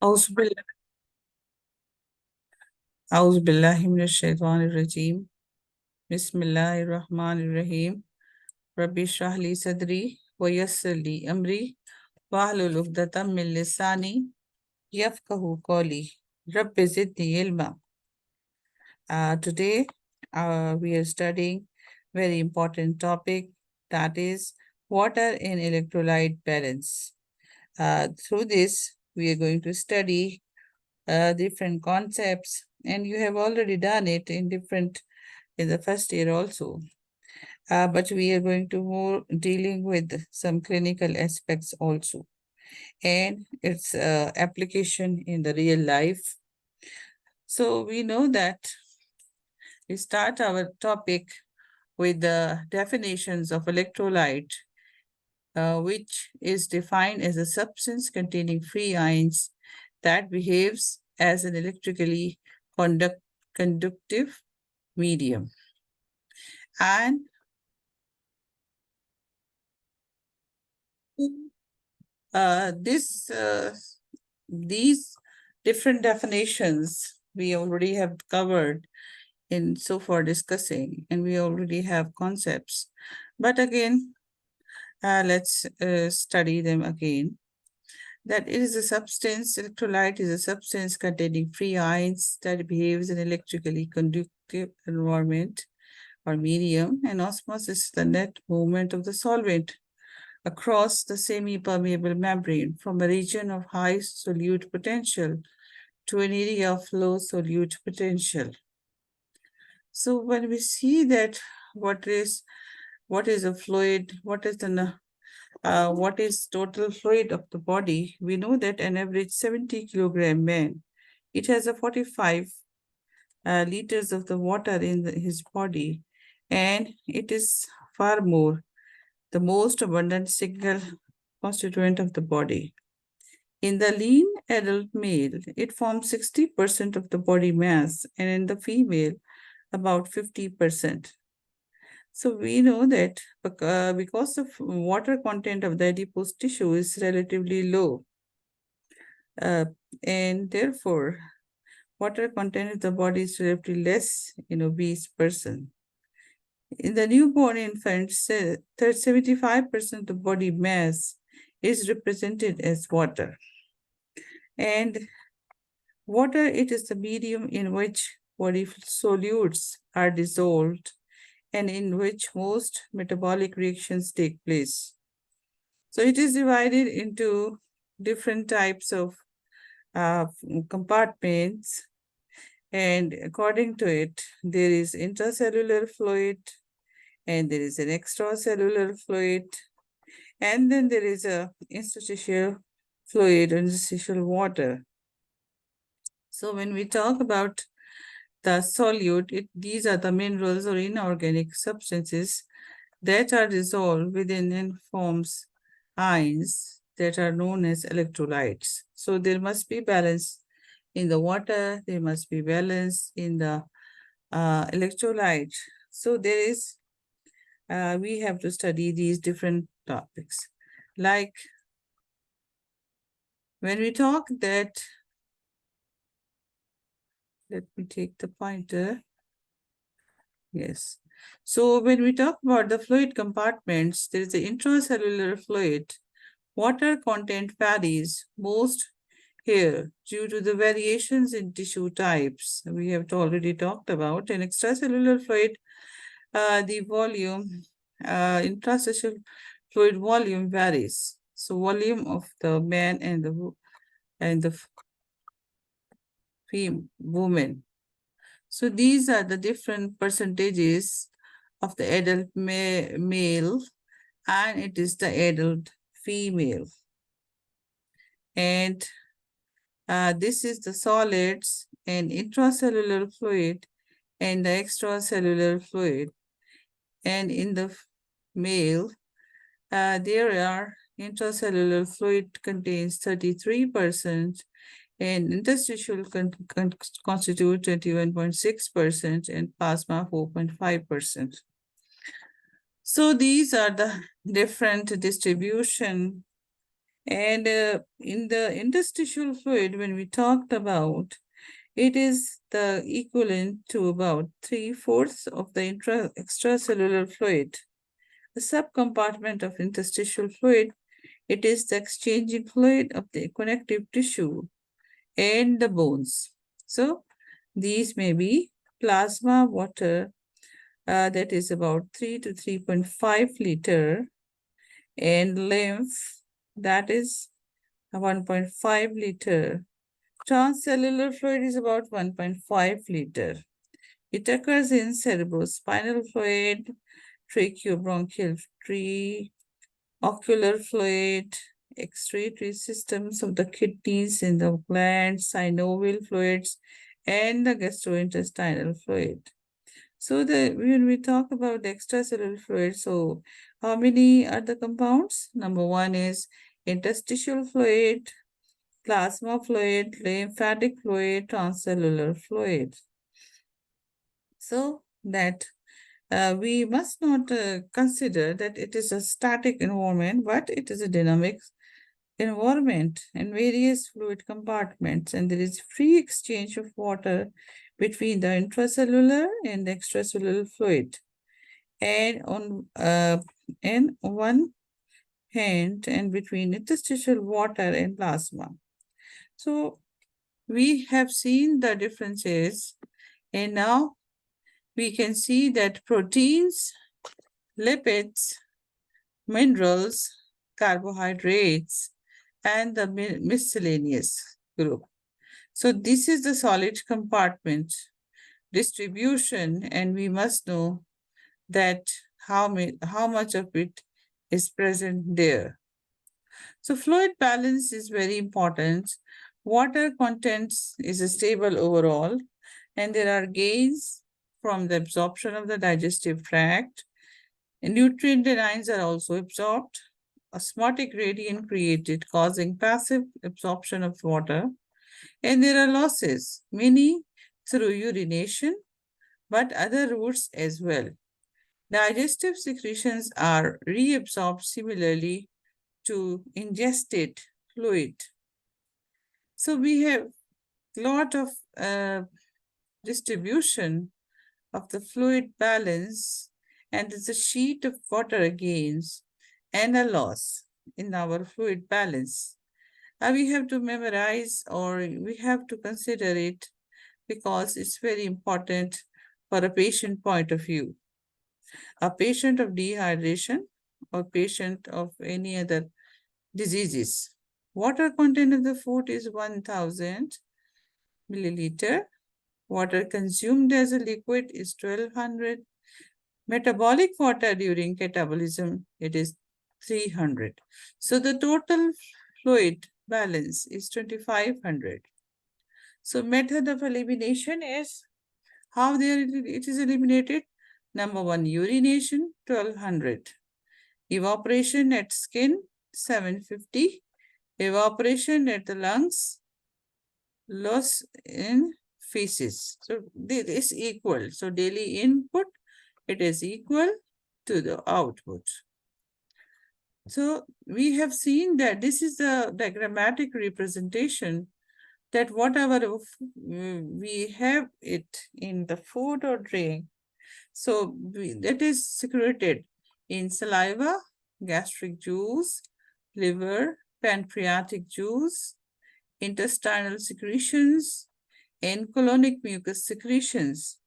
أعوذ بالله أعوذ بالله من الشيطان الرجيم بسم الله الرحمن الرحيم ربي اشرح لي صدري ويسر لي أمري واحلل عقدة من لساني يفقه قولي رب زدني علما. Today we are studying very important topic, that is water and electrolyte balance. Through this we are going to study different concepts, and you have already done it in the first year also. But we are going to more dealing with some clinical aspects also and its application in the real life. So we know that we start our topic with the definitions of electrolyte, which is defined as a substance containing free ions that behaves as an electrically conductive medium. And this these different definitions we already have covered in so far discussing, and we already have concepts. But again, let's study them again. That it is a substance, electrolyte is a substance containing free ions that behaves in electrically conductive environment or medium, and osmosis is the net movement of the solvent across the semi-permeable membrane from a region of high solute potential to an area of low solute potential. So when we see that what is what is a fluid, what is total fluid of the body, we know that an average 70 kilogram man, it has a 45 liters of the water in his body, and it is far more the most abundant single constituent of the body. In the lean adult male, it forms 60% of the body mass, and in the female, about 50%. So we know that because the water content of the adipose tissue is relatively low, uh, and therefore water content of the body is relatively less in obese person. In the newborn infant, 75% of body mass is represented as water. And water, it is the medium in which body solutes are dissolved and in which most metabolic reactions take place. So it is divided into different types of uh, compartments, and according to it, there is intracellular fluid, and there is an extracellular fluid, and then there is a interstitial fluid, interstitial water. So when we talk about the solute, these are the minerals or inorganic substances that are dissolved within and forms ions that are known as electrolytes. So there must be balance in the water, there must be balance in the electrolyte. So we have to study these different topics. Like when we talk that, let me take the pointer. Yes. So when we talk about the fluid compartments, there is the intracellular fluid. Water content varies most here due to the variations in tissue types we have already talked about. In extracellular fluid, the volume, interstitial fluid volume varies. So volume of the man and the woman. So these are the different percentages of the adult male, and it is the adult female. And this is the solids and intracellular fluid and the extracellular fluid. And in the male, there are intracellular fluid contains 33%, and interstitial constitute 21.6%, and plasma 4.5%. So these are the different distribution And in the interstitial fluid, when we talked about, it is the equivalent to about 3/4 of the extracellular fluid. The subcompartment of interstitial fluid, it is the exchanging fluid of the connective tissue and the bones. So these may be plasma water, that is about 3 to 3.5 liter, and lymph, that is 1.5 liter. Transcellular fluid is about 1.5 liter. It occurs in cerebrospinal fluid, tracheobronchial tree, ocular fluid, excretory systems of the kidneys and the glands, synovial fluids, and the gastrointestinal fluid. So when we talk about the extracellular fluid, so how many are the compounds? Number one is interstitial fluid, plasma fluid, lymphatic fluid, transcellular fluid. So that we must not consider that it is a static environment, but it is a dynamic environment and various fluid compartments, and there is free exchange of water between the intracellular and extracellular fluid. And on one hand, and between interstitial water and plasma. So we have seen the differences, and now we can see that proteins, lipids, minerals, carbohydrates, and the miscellaneous group. So this is the solid compartment distribution, and we must know that how much of it is present there. So fluid balance is very important. Water contents is stable overall, and there are gains from the absorption of the digestive tract. And nutrient ions are also absorbed. Osmotic gradient created, causing passive absorption of water. And there are losses, many through urination, but other routes as well. Digestive secretions are reabsorbed similarly to ingested fluid. So we have lot of distribution of the fluid balance, and there's a sheet of water gains and a loss in our fluid balance. We have to memorize, or we have to consider it, because it's very important for a patient point of view. A patient of dehydration or patient of any other diseases. Water content of the food is 1000 milliliter. Water consumed as a liquid is 1200. Metabolic water during catabolism, it is 300. So the total fluid balance is 2500. So method of elimination is how it is eliminated. Number one, urination, 1200. Evaporation at skin, 750. Evaporation at the lungs, loss in feces. So this is equal. So daily input, it is equal to the output. So we have seen that this is the diagrammatic representation that whatever we have it in the food or drink, so that is secreted in saliva, gastric juice, liver, pancreatic juice, intestinal secretions, and colonic mucus secretions.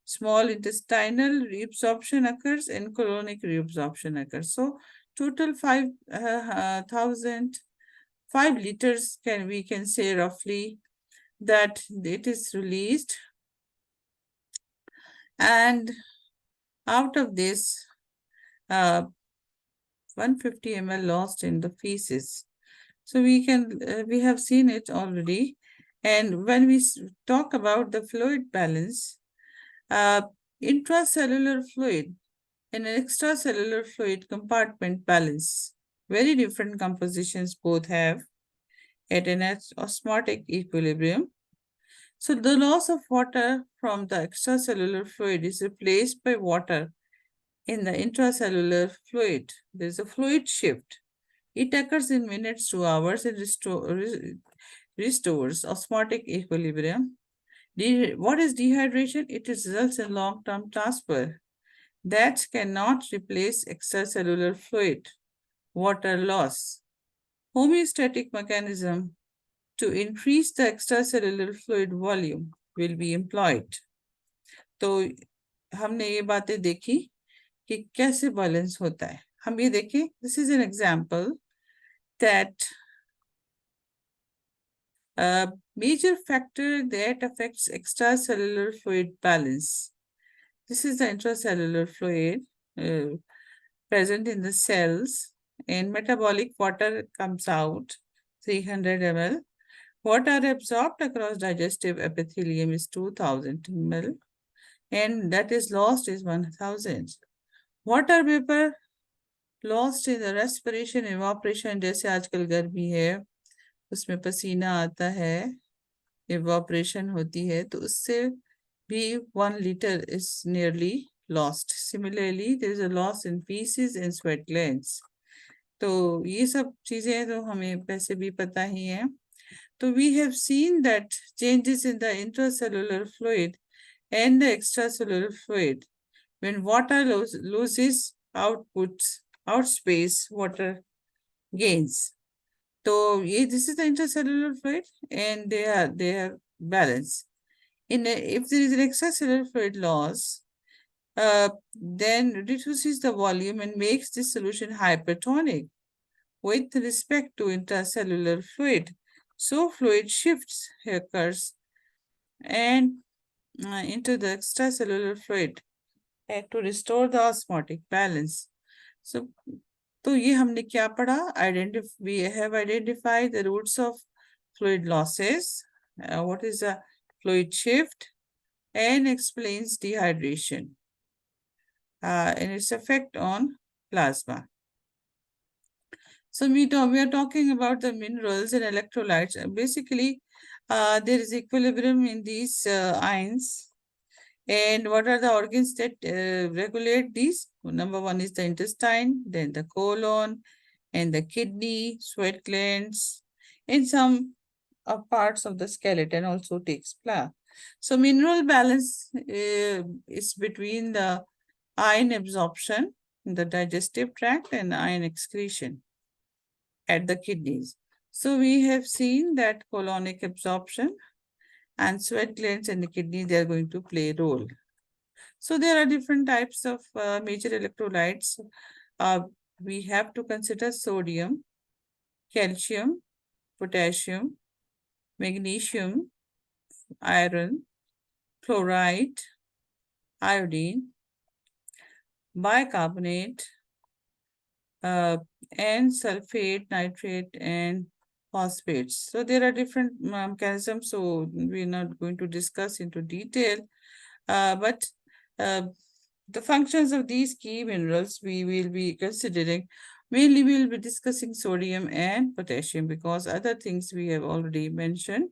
Small intestinal reabsorption occurs and colonic reabsorption occurs. So total 5 liters we can say roughly that it is released, and out of this 150 ml lost in the feces. So we have seen it already. And when we talk about the fluid balance, intracellular fluid and an extracellular fluid compartment balance, very different compositions both have at an osmotic equilibrium. So the loss of water from the extracellular fluid is replaced by water in the intracellular fluid. There's a fluid shift It occurs in minutes to hours and restores osmotic equilibrium. What is dehydration? It results in long-term transport that cannot replace extracellular fluid, water loss. Homeostatic mechanism to increase the extracellular fluid volume will be employed. तो हमने ये बातें देखी कि कैसे balance होता है. हम ये देखें, this is an example that a major factor that affects extracellular fluid balance. This is the intracellular fluid present in the cells, and metabolic water comes out 300 ml. What are absorbed across digestive epithelium is 2000 ml, and that is lost is 1000. Water vapor lost in the respiration, evaporation. जैसे आजकल गर्मी है, उसमें पसीना आता है, evaporation होती है, तो उससे भी 1 liter is nearly lost. Similarly, there is a loss in feces and sweat glands. तो ये सब चीजें तो हमें वैसे भी पता ही है. तो we have seen that changes in the intracellular fluid and the extracellular fluid when water loses outspace water gains. So this is the intracellular fluid and they are balanced. If there is an extracellular fluid loss, then reduces the volume and makes the solution hypertonic with respect to intracellular fluid. So fluid shifts occurs and into the extracellular fluid and to restore the osmotic balance. So तो ये हमने क्या पढ़ा? We have identified the roots of fluid losses, what is a fluid shift, and explains dehydration and its effect on plasma. So we are talking about the minerals and electrolytes. Basically, there is equilibrium in these ions. And what are the organs that regulate these? Number one is the intestine, then the colon, and the kidney, sweat glands, and some parts of the skeleton also takes place. So mineral balance is between the iron absorption in the digestive tract and iron excretion at the kidneys. So we have seen that colonic absorption and sweat glands and the kidney, they are going to play a role. So there are different types of major electrolytes. We have to consider sodium, calcium, potassium, magnesium, iron, chloride, iodine, bicarbonate, and sulfate, nitrate, and phosphates. So there are different mechanisms, so we're not going to discuss into detail, but the functions of these key minerals we will be considering. Mainly we will be discussing sodium and potassium because other things we have already mentioned,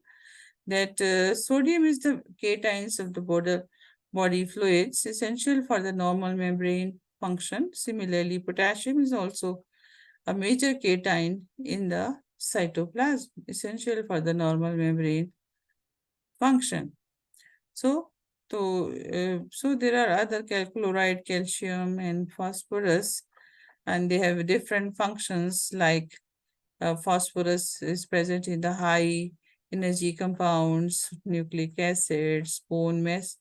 that sodium is the cations of the body fluids essential for the normal membrane function. Similarly, potassium is also a major cation in the cytoplasm, essential for the normal membrane function. So there are other chloride, calcium, and phosphorus, and they have different functions. Like phosphorus is present in the high energy compounds, nucleic acids, bone mass.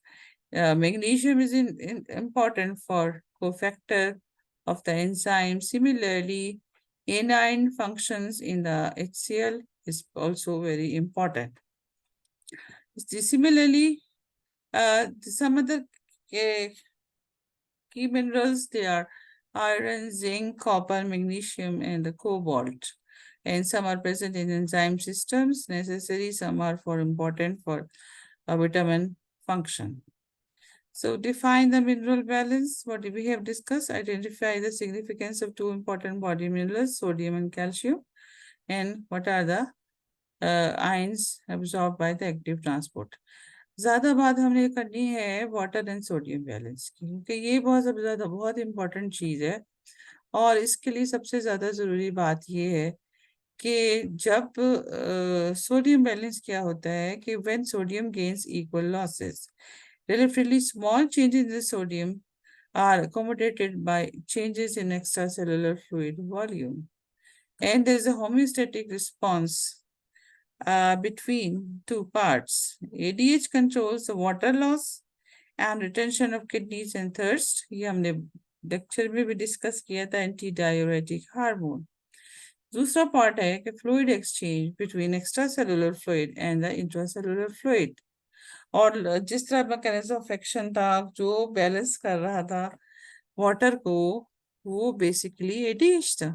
Magnesium is important for cofactor of the enzyme. Similarly, anion functions in the HCl is also very important. Similarly, some other key minerals, they are iron, zinc, copper, magnesium, and the cobalt. And some are present in enzyme systems necessary, some are important for vitamin function. So define the mineral balance. What we have discussed, identify the significance of two important body minerals, sodium and calcium, and what are the ions absorbed by the active transport. ज्यादा बात हमने करनी है water and sodium balance की, क्योंकि ये बहुत ज्यादा बहुत इंपॉर्टेंट चीज है और इसके लिए सबसे ज्यादा जरूरी बात यह है कि जब सोडियम बैलेंस क्या होता है कि when sodium gains equal losses, relatively small changes in the sodium are accommodated by changes in extracellular fluid volume, and there is a homeostatic response between two parts. ADH controls the water loss and retention of kidneys and thirst. ये हमने lecture में भी discuss किया था, anti diuretic hormone. दूसरा part है कि fluid exchange between extra cellular fluid and the intracellular fluid. और जिस तरह मैकेनिज्म ऑफ एक्शन था जो बैलेंस कर रहा था वाटर को, वो बेसिकली एडीएच था.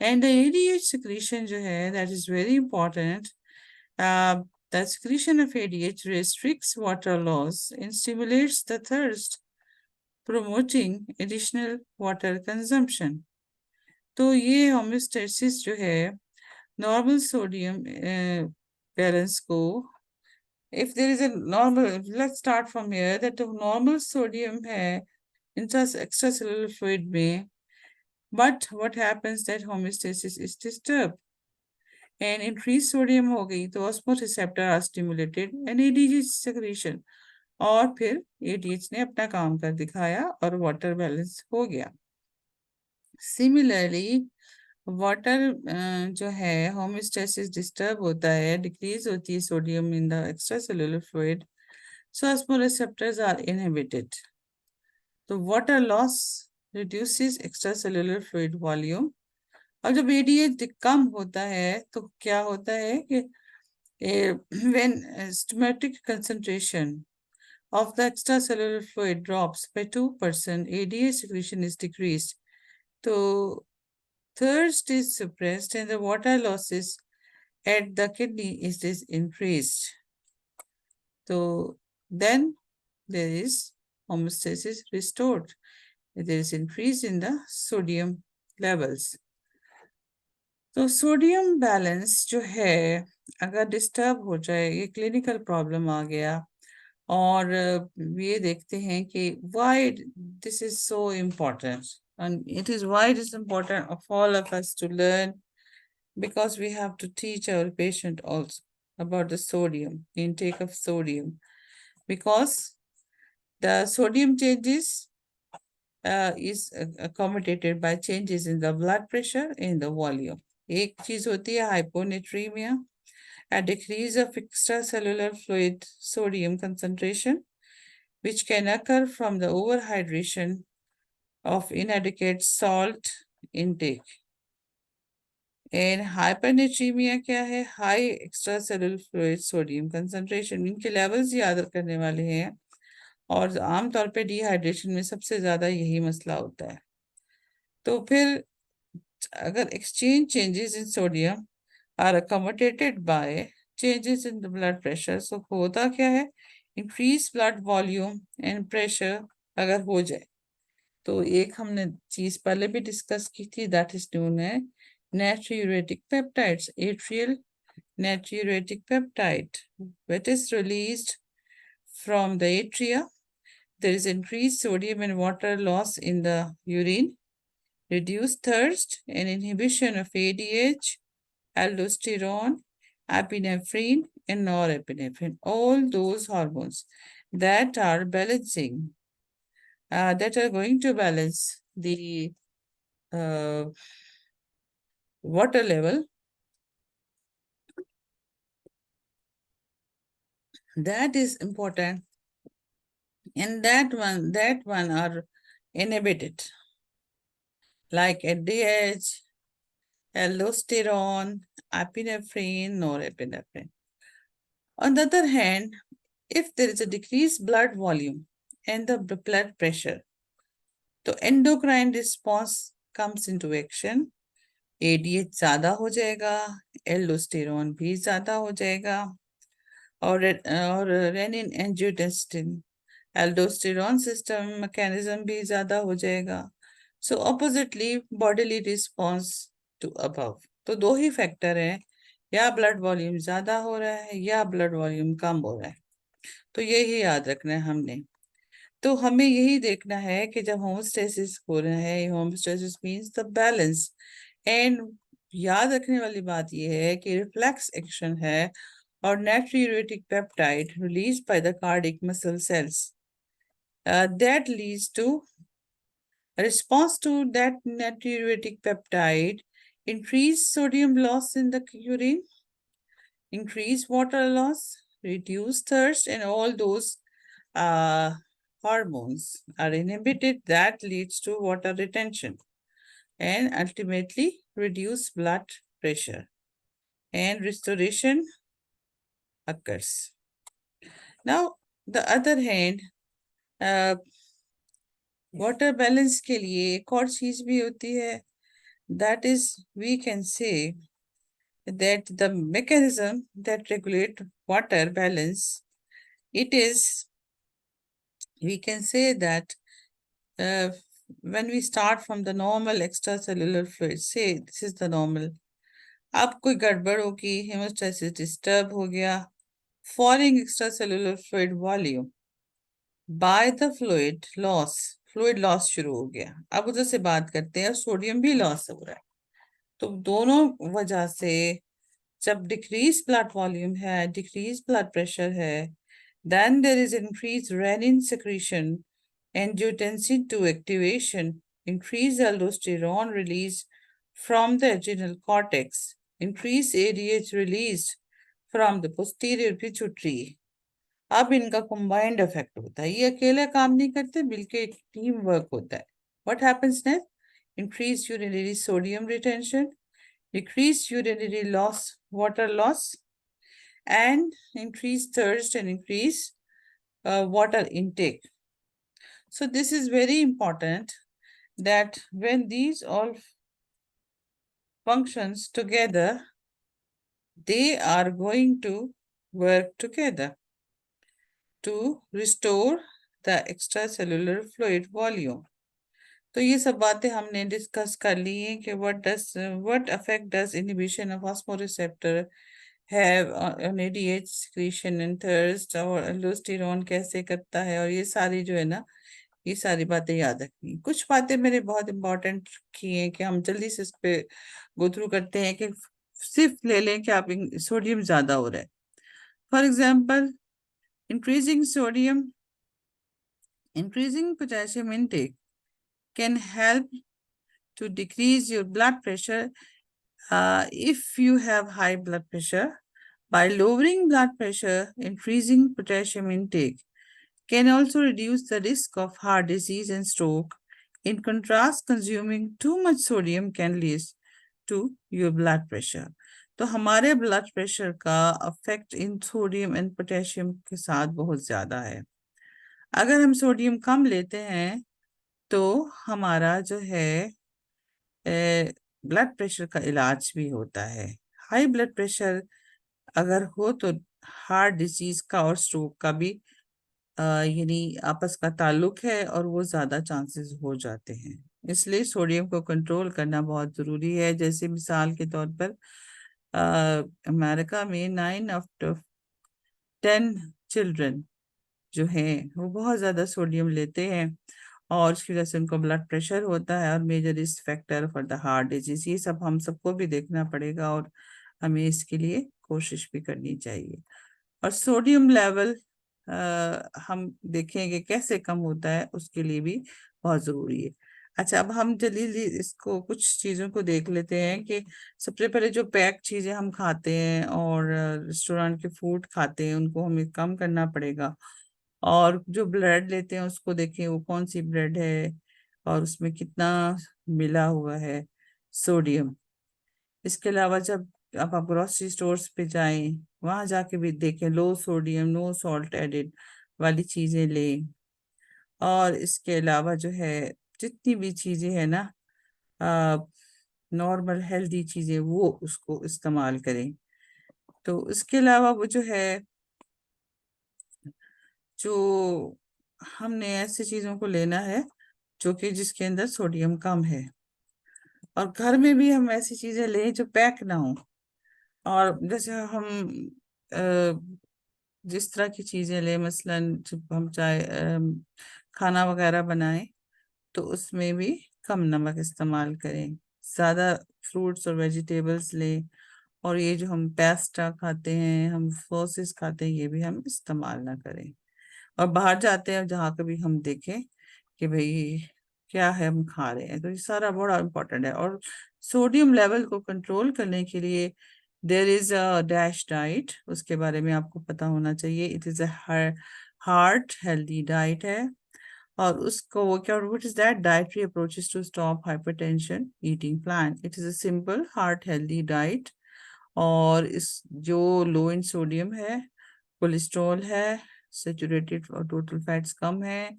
एंड द एडीएच सिक्रीशन जो है that is very important. The secretion of ADH restricts water loss and stimulates the thirst, promoting additional water consumption. तो ये होम्योस्टेसिस जो है नॉर्मल सोडियम बैलेंस को, if there is a normal, let's start from here, that the normal sodium है extracellular fluid में, but what happens that homeostasis is disturbed and increased sodium हो गई तो osmoreceptor are stimulated and ADH secretion, और फिर ADH ने अपना काम कर दिखाया और वाटर बैलेंस हो गया. सिमिलरली वाटर जो है होमोस्टेसिस डिस्टर्ब होता है, डिक्रीज होती है sodium in the extracellular fluid, so osmoreceptors are inhibited. तो water loss reduces extracellular fluid volume. और जब ADH कम होता है तो क्या होता है कि when stomatic concentration of the extracellular fluid drops by 2%, ADH secretion is decreased. So thirst is suppressed and the water losses at the kidney is increased. So then there is homeostasis restored. There is increase in the sodium levels. तो sodium balance जो है अगर disturb हो जाए, ये clinical problem आ गया, और ये देखते हैं कि why this is so important, and it is why it is important of all of us to learn, because we have to teach our patient also about the sodium, intake of sodium, because the sodium changes is accommodated by changes in the blood pressure and the volume. एक चीज होती है hyponatremia, a decrease of extracellular fluid sodium concentration, which can occur from the overhydration of inadequate salt intake. And hypernatremia क्या है? High extracellular fluid sodium concentration. इनके levels याद करने वाले हैं, और आमतौर पे डिहाइड्रेशन में सबसे ज्यादा यही मसला होता है. तो फिर अगर exchange changes in sodium are accommodated by changes in the blood pressure, so होता क्या है? Increase blood volume and pressure अगर हो जाए, तो एक हमने चीज पहले भी डिस्कस की थी, that is known as natriuretic peptides, atrial natriuretic peptide, that is released from the atria. There is increased sodium and water loss in the urine, reduced thirst, and inhibition of ADH, aldosterone, epinephrine, and norepinephrine. All those hormones that are balancing, that are going to balance the water level, that is important, and that one are inhibited, like ADH, aldosterone, epinephrine, norepinephrine. On the other hand, if there is a decreased blood volume and the blood pressure, तो endocrine response comes into action. ADH ज़्यादा हो जाएगा, aldosterone भी ज़्यादा हो जाएगा, और renin angiotensin aldosterone system mechanism भी ज़्यादा हो जाएगा. So oppositely bodily response to above. तो दो ही फैक्टर हैं, या ब्लड वॉल्यूम ज़्यादा हो रहा है या ब्लड वॉल्यूम कम हो रहा है. तो यही याद रखना है हमने. तो हमें यही देखना है कि जब होमोस्टेसिस हो रहा है, homeostasis means the balance. And याद रखने वाली बात यह है कि रिफ्लेक्स एक्शन है और natriuretic peptide released by the cardiac muscle cells that leads to response to that natriuretic peptide, increased sodium loss in the urine, increased water loss, reduced thirst, and all those uh, hormones are inhibited. That leads to water retention and ultimately reduce blood pressure and restoration occurs. Now, the other hand, water balance के लिए एक और चीज भी होती है, that is we can say that the mechanism that regulate water balance, it is, we can say that uh, when we start from the normal extracellular fluid, say this is the normal, अब कोई गड़बड़ होगी, haemostasis disturb हो गया, falling extracellular fluid volume by the fluid loss शुरू हो गया। अब उधर से बात करते हैं, सोडियम भी लॉस हो रहा है। तो दोनों वजह से जब डिक्रीज ब्लड वॉल्यूम है, डिक्रीज ब्लड प्रेशर है, then there is increased renin secretion, angiotensin 2 activation, increased aldosterone release from the adrenal cortex, increased ADH released from the posterior pituitary। अब इनका कंबाइंड इफेक्ट होता है, ये अकेले काम नहीं करते बल्कि एक टीम वर्क होता है। What happens next? Increase urinary sodium retention, decrease urinary loss, water loss, and increase thirst and increase water intake. So this is very important that when these all functions together, they are going to work together to restore the extracellular fluid volume. तो ये सब बातें हमने discuss कर ली हैं कि what effect does inhibition of osmoreceptor have on ADH secretion and thirst, और aldosterone कैसे करता है, और ये सारी जो है ना, ये सारी बातें याद रखनी। कुछ बातें मेरे बहुत इंपॉर्टेंट की हैं कि हम जल्दी से इस पे गो थ्रू करते हैं कि सिर्फ ले लें कि आप सोडियम ज्यादा हो रहा है। For example, increasing sodium, increasing potassium intake can help to decrease your blood pressure if you have high blood pressure. By lowering blood pressure, increasing potassium intake can also reduce the risk of heart disease and stroke. In contrast, consuming too much sodium can lead to your blood pressure. तो हमारे blood pressure का affect in sodium and potassium के साथ बहुत ज्यादा है। अगर हम सोडियम कम लेते हैं तो हमारा जो है ब्लड प्रेशर का इलाज भी होता है। हाई ब्लड प्रेशर अगर हो तो हार्ट डिजीज का और स्ट्रोक का भी यानी आपस का ताल्लुक है और वो ज्यादा चांसेस हो जाते हैं। इसलिए सोडियम को कंट्रोल करना बहुत जरूरी है। जैसे मिसाल के तौर पर अमेरिका में 9 out of 10 चिल्ड्रन जो हैं वो बहुत ज्यादा सोडियम लेते हैं और उसकी वजह से उनको ब्लड प्रेशर होता है और major risk factor for the heart disease. ये सब हम सबको भी देखना पड़ेगा और हमें इसके लिए कोशिश भी करनी चाहिए। और सोडियम लेवल हम देखेंगे कैसे कम होता है, उसके लिए भी बहुत जरूरी है। अच्छा, अब हम जल्दी इसको कुछ चीजों को देख लेते हैं कि सबसे पहले जो पैक चीजें हम खाते हैं और रेस्टोरेंट के फूड खाते हैं उनको हमें कम करना पड़ेगा। और जो ब्रेड लेते हैं उसको देखें वो कौन सी ब्रेड है और उसमें कितना मिला हुआ है सोडियम। इसके अलावा जब आप ग्रोसरी स्टोर्स पे जाएं वहां जाके भी देखें लो सोडियम नो सॉल्ट एडेड वाली चीजें लें। और इसके अलावा जो है जितनी भी चीजें हैं ना नॉर्मल हेल्दी चीजें वो उसको इस्तेमाल करें। तो इसके अलावा वो जो है जो हमने ऐसी चीजों को लेना है जो कि जिसके अंदर सोडियम कम है। और घर में भी हम ऐसी चीजें लें जो पैक ना हो। और जैसे हम जिस तरह की चीज़ें ले, मसलन जब हम चाहे खाना वगैरह बनाएं तो उसमें भी कम नमक इस्तेमाल करें। ज़्यादा फ्रूट्स और वेजिटेबल्स लें। और ये जो हम पास्ता खाते हैं, हम सॉसेस खाते हैं, ये भी हम इस्तेमाल ना करें। और बाहर जाते हैं जहाँ कभी हम देखें कि भाई क्या है हम खा रहे हैं, तो ये सारा बड़ा इम्पोर्टेंट है। और सोडियम लेवल को कंट्रोल करने के लिए there is a DASH diet, उसके बारे में आपको पता होना चाहिए। It is a heart healthy diet है। और उसको वो क्या, what is that dietary approaches to stop hypertension eating plan. It is a simple heart healthy diet. और इस जो लो इन सोडियम है, कोलेस्ट्रॉल है, सेचुरेटेड और टोटल फैट्स कम है,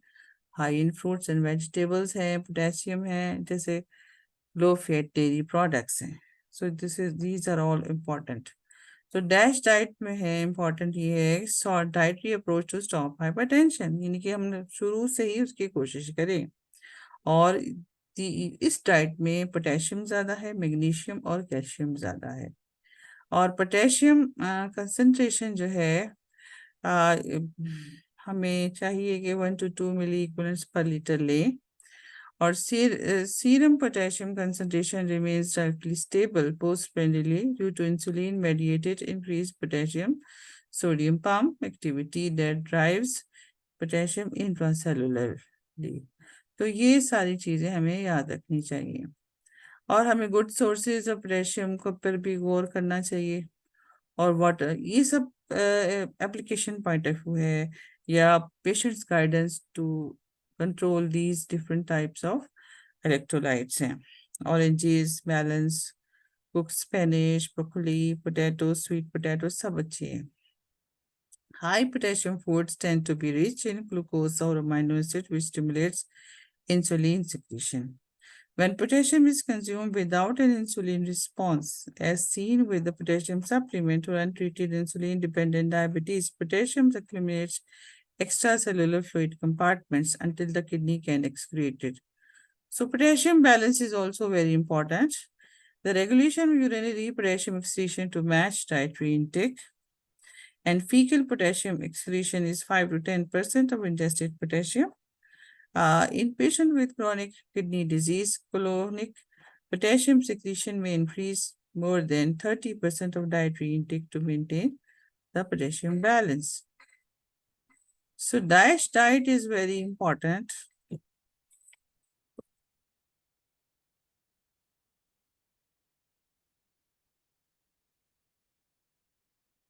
high in fruits and vegetables है, पोटेशियम है, जैसे लो फैट डेयरी प्रोडक्ट्स हैं। So this is these are all important. तो डैश डाइट में है इम्पोर्टेंट ये है, short dietary approach to stop hypertension, यानी कि हमने शुरू से ही उसकी कोशिश करें। और इस डाइट में पोटेशियम ज़्यादा है, मैग्नीशियम और कैल्शियम ज़्यादा है। और पोटेशियम कंसंट्रेशन जो है, आ, हमें चाहिए कि 1 to 2 मिली इक्विवेलेंट्स पर लीटर लें। और serum potassium concentration remains relatively stable postprandially due to insulin-mediated increased potassium sodium pump activity that drives potassium intracellularly। तो ये सारी चीजें हमें याद रखनी चाहिए। और हमें गुड सोर्सेज ऑफ पोटेशियम को पर भी गौर करना चाहिए। और वाटर, ये सब एप्लीकेशन पॉइंट ऑफ व्यू है, या patients guidance to control these different types of electrolytes हैं। Oranges, melons, cook spinach, broccoli, potato, sweet potato सब अच्छे हैं। High potassium foods tend to be rich in glucose or amino acid, which stimulates insulin secretion. When potassium is consumed without an insulin response, as seen with the potassium supplement or untreated insulin-dependent diabetes, potassium accumulates extracellular fluid compartments until the kidney can excrete it. So potassium balance is also very important. The regulation of urinary potassium excretion to match dietary intake, and fecal potassium excretion is 5 to 10% of ingested potassium. In patients with chronic kidney disease, colonic potassium secretion may increase more than 30% of dietary intake to maintain the potassium balance. So DASH diet is very important.